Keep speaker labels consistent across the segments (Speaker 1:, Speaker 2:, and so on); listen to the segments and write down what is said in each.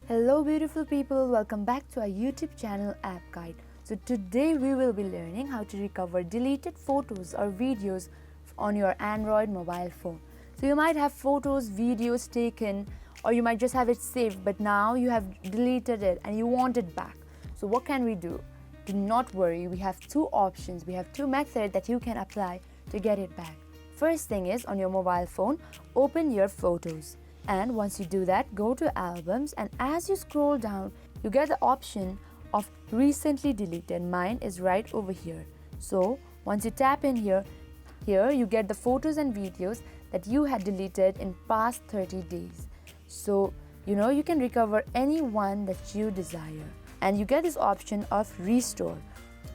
Speaker 1: Hello beautiful people, welcome back to our YouTube channel App Guide. So today we will be learning how to recover deleted photos or videos on your Android mobile phone. So you might have photos, videos taken, or you might just have it saved, but now you have deleted it and you want it back. So what can we do? Do not worry, we have two options, we have two methods that you can apply to get it back. First thing is, on your mobile phone, open your photos. And once you do that, go to albums, and as you scroll down, you get the option of recently deleted. Mine is right over here. So once you tap in here you get the photos and videos that you had deleted in past 30 days. So you can recover any one that you desire. And you get this option of restore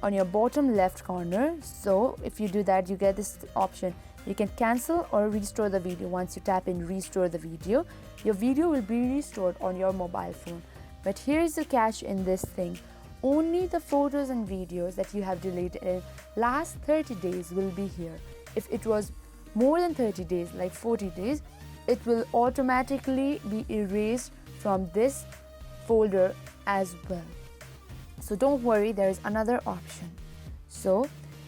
Speaker 1: on your bottom left corner. So if you do that, you get this option. You can cancel or restore the video. Once you tap in restore the video, your video will be restored on your mobile phone. But here's the catch in this thing. Only the photos and videos that you have deleted in last 30 days will be here. If it was more than 30 days, like 40 days, it will automatically be erased from this folder as well. So don't worry, there is another option. So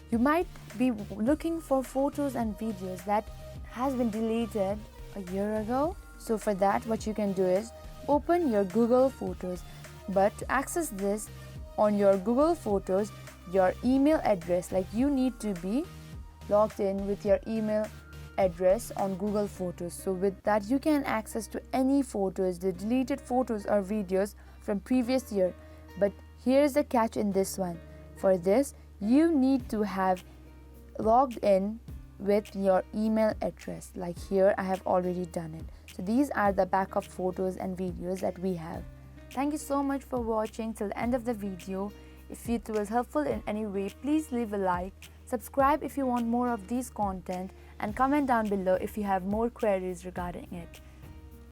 Speaker 1: you might be looking for photos and videos that has been deleted a year ago. So for that, what you can do is open your Google Photos. But to access this on your Google Photos, your email address, like you need to be logged in with your email address on Google Photos. So with that, you can access to any photos, the deleted photos or videos from previous year. But here's the catch in this one. For this, you need to have logged in with your email address. Like here, I have already done it. So these are the backup photos and videos that we have. Thank you so much for watching till the end of the video. If it was helpful in any way, please leave a like, subscribe if you want more of these content, and comment down below if you have more queries regarding it.